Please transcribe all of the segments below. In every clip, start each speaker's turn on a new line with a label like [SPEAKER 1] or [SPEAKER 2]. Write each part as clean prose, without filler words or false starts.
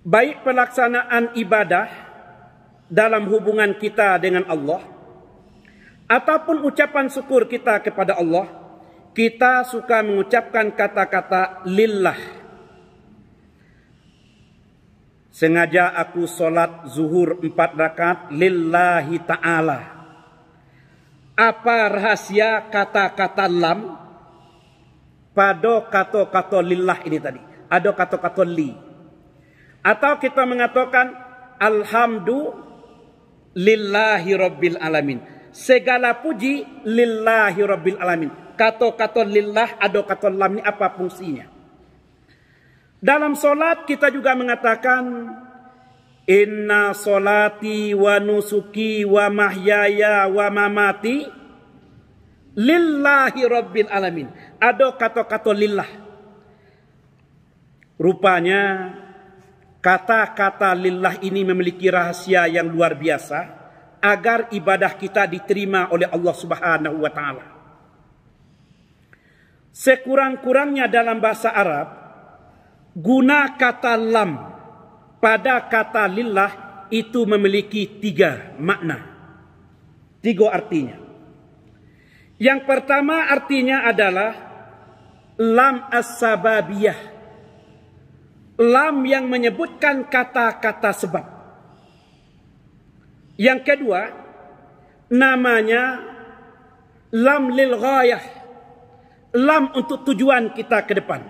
[SPEAKER 1] baik pelaksanaan ibadah dalam hubungan kita dengan Allah ataupun ucapan syukur kita kepada Allah, kita suka mengucapkan kata-kata lillah. Sengaja aku solat zuhur 4 rakaat lillahi ta'ala. Apa rahasia kata-kata lam pada kata-kata lillah ini tadi? Ada kata-kata li. Atau kita mengatakan alhamdulillahi rabbil alamin. Segala puji lillahi rabbil alamin. Kata-kata lillah, ada kata lam, ini apa fungsinya? Dalam solat kita juga mengatakan inna solati wa nusuki wa mahyaya wa mamati lillahi rabbil alamin. Ada kata-kata lillah. Rupanya kata-kata lillah ini memiliki rahasia yang luar biasa agar ibadah kita diterima oleh Allah Subhanahu wa taala. Sekurang-kurangnya dalam bahasa Arab, guna kata lam pada kata lillah itu memiliki 3 makna. 3 artinya. Yang pertama artinya adalah lam as-sababiyah. Lam yang menyebutkan kata-kata sebab. Yang kedua, namanya lam lil ghayah. Lam untuk tujuan kita ke depan.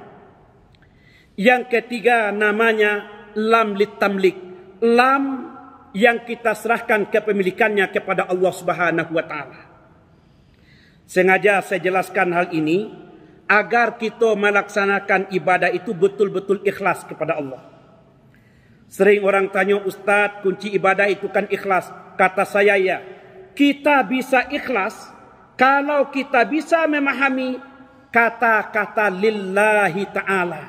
[SPEAKER 1] Yang ketiga, namanya lam lit tamlik. Lam yang kita serahkan kepemilikannya kepada Allah Subhanahu wa taala. Sengaja saya jelaskan hal ini agar kita melaksanakan ibadah itu betul-betul ikhlas kepada Allah. Sering orang tanya, Ustaz, kunci ibadah itu kan ikhlas. Kata saya, ya. Kita bisa ikhlas kalau kita bisa memahami kata-kata lillahi ta'ala.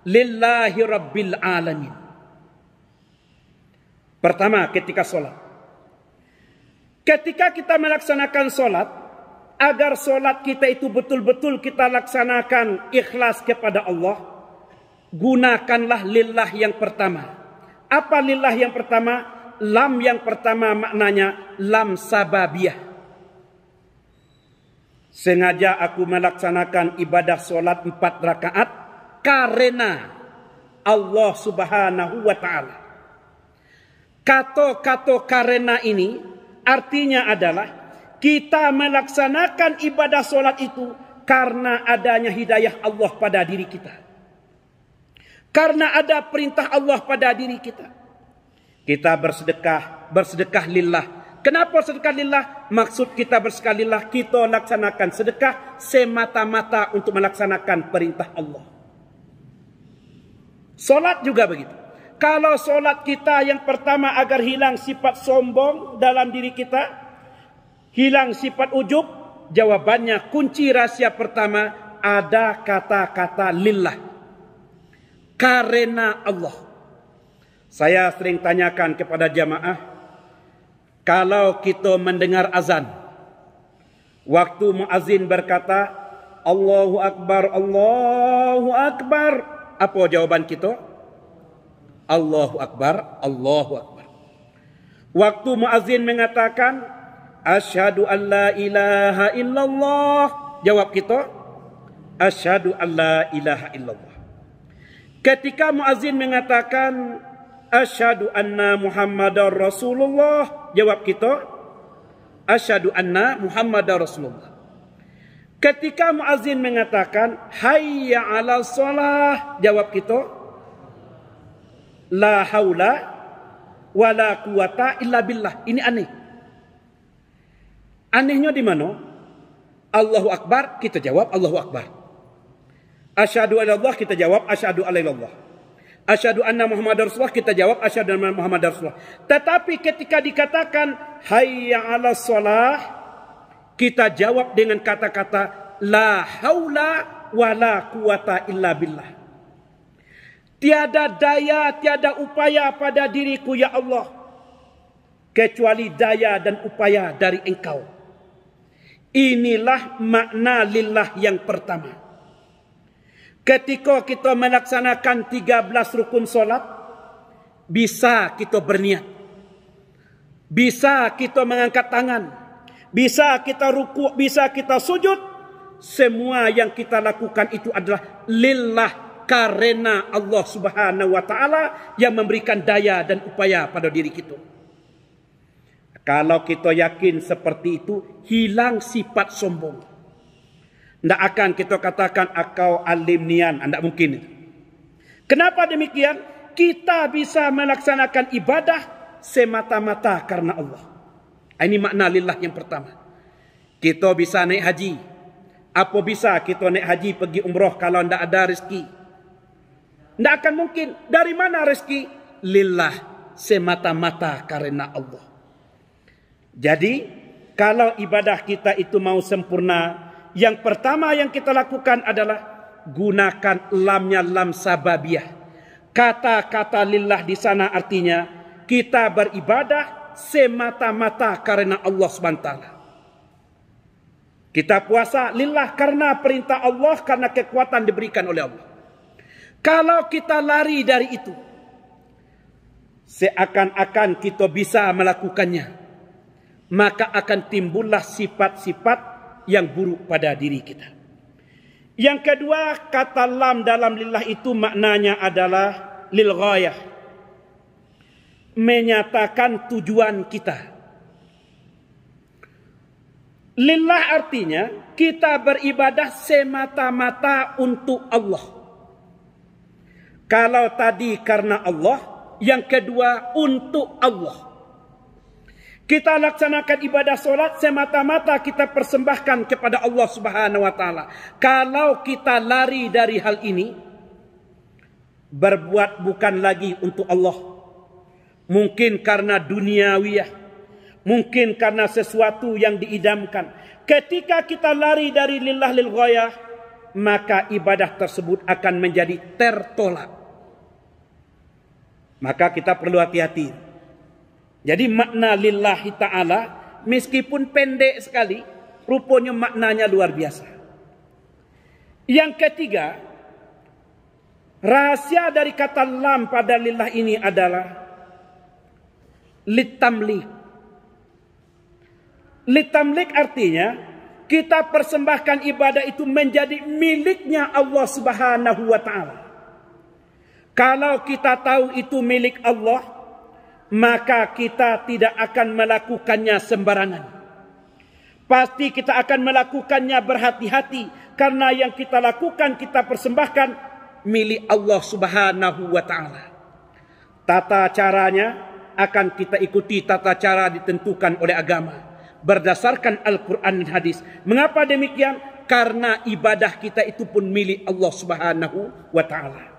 [SPEAKER 1] Lillahi rabbil alamin. Pertama, ketika solat. Ketika kita melaksanakan solat, agar solat kita itu betul-betul kita laksanakan ikhlas kepada Allah, gunakanlah lillah yang pertama. Apa lillah yang pertama? Lam yang pertama maknanya lam sababiyah. Sengaja aku melaksanakan ibadah solat 4 rakaat karena Allah Subhanahu wa taala. Kata-kata karena ini artinya adalah kita melaksanakan ibadah solat itu karena adanya hidayah Allah pada diri kita. Karena ada perintah Allah pada diri kita. Kita bersedekah lillah. Kenapa sedekah lillah? Maksud kita bersedekah lillah, kita laksanakan sedekah semata-mata untuk melaksanakan perintah Allah. Solat juga begitu. Kalau solat kita yang pertama agar hilang sifat sombong dalam diri kita, hilang sifat ujub, jawabannya kunci rahasia pertama ada kata-kata lillah. Karena Allah. Saya sering tanyakan kepada jamaah, kalau kita mendengar azan, waktu muazzin berkata Allahu Akbar, Allahu Akbar, apa jawaban kita? Allahu Akbar, Allahu Akbar. Waktu muazzin mengatakan asyhadu an la ilaha illallah, jawab kita asyhadu an la ilaha illallah. Ketika muazzin mengatakan asyhadu anna Muhammadar Rasulullah, jawab kita asyhadu anna Muhammadar Rasulullah. Ketika muazzin mengatakan hayya 'alal shalah, jawab kita la haula wala quwata illa billah. Ini aneh. Anehnya di mana? Allahu Akbar, kita jawab Allahu Akbar. Asyhadu an la ilaha illallah, kita jawab asyhadu an la ilaha illallah. Asyhadu anna Muhammadar Rasulullah, kita jawab asyhadu anna Muhammadar Rasulullah. Tetapi ketika dikatakan hayya 'alas shalah, kita jawab dengan kata-kata la haula wala quwata illa billah. Tiada daya, tiada upaya pada diriku ya Allah, kecuali daya dan upaya dari Engkau. Inilah makna lillah yang pertama. Ketika kita melaksanakan 13 rukun solat, bisa kita berniat, bisa kita mengangkat tangan, bisa kita rukuk, bisa kita sujud. Semua yang kita lakukan itu adalah lillah, karena Allah Subhanahu wa taala yang memberikan daya dan upaya pada diri kita. Kalau kita yakin seperti itu, hilang sifat sombong. Tidak akan kita katakan akau alim nian, tidak mungkin. Kenapa demikian? Kita bisa melaksanakan ibadah semata-mata karena Allah. Ini makna lillah yang pertama. Kita bisa naik haji. Apa bisa kita naik haji pergi umrah kalau tidak ada rezeki? Tidak akan mungkin. Dari mana rezeki? Lillah, semata-mata karena Allah. Jadi, kalau ibadah kita itu mau sempurna, yang pertama yang kita lakukan adalah gunakan lamnya lam sababiyah. Kata-kata lillah di sana artinya kita beribadah semata-mata karena Allah SWT. Kita puasa lillah karena perintah Allah, karena kekuatan diberikan oleh Allah. Kalau kita lari dari itu, seakan-akan kita bisa melakukannya, maka akan timbullah sifat-sifat yang buruk pada diri kita. Yang kedua, kata lam dalam lillah itu maknanya adalah lil ghayah, menyatakan tujuan kita. Lillah artinya kita beribadah semata-mata untuk Allah. Kalau tadi karena Allah, yang kedua untuk Allah. Kita laksanakan ibadah solat semata-mata kita persembahkan kepada Allah Subhanahu wa taala. Kalau kita lari dari hal ini, berbuat bukan lagi untuk Allah. Mungkin karena duniawiyah, mungkin karena sesuatu yang diidamkan. Ketika kita lari dari lillah lil ghayah, maka ibadah tersebut akan menjadi tertolak. Maka kita perlu hati-hati. Jadi makna lillahi ta'ala meskipun pendek sekali, rupanya maknanya luar biasa. Yang ketiga, rahasia dari kata lam pada lillah ini adalah litamlik. Litamlik artinya kita persembahkan ibadah itu menjadi miliknya Allah Subhanahu wa taala. Kalau kita tahu itu milik Allah, maka kita tidak akan melakukannya sembarangan. Pasti kita akan melakukannya berhati-hati, karena yang kita lakukan, kita persembahkan milik Allah Subhanahu wa taala. Tata caranya akan kita ikuti tata cara ditentukan oleh agama berdasarkan Al-Quran dan hadis. Mengapa demikian? Karena ibadah kita itu pun milik Allah Subhanahu wa taala.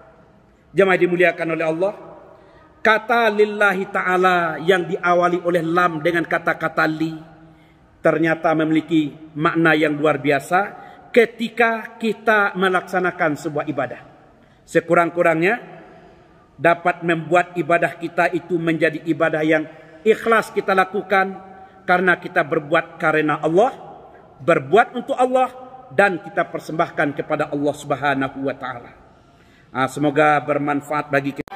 [SPEAKER 1] Jemaah dimuliakan oleh Allah, kata lillahi ta'ala yang diawali oleh lam dengan kata-kata li ternyata memiliki makna yang luar biasa ketika kita melaksanakan sebuah ibadah. Sekurang-kurangnya dapat membuat ibadah kita itu menjadi ibadah yang ikhlas kita lakukan karena kita berbuat karena Allah, berbuat untuk Allah, dan kita persembahkan kepada Allah Subhanahu wa taala. Semoga bermanfaat bagi kita.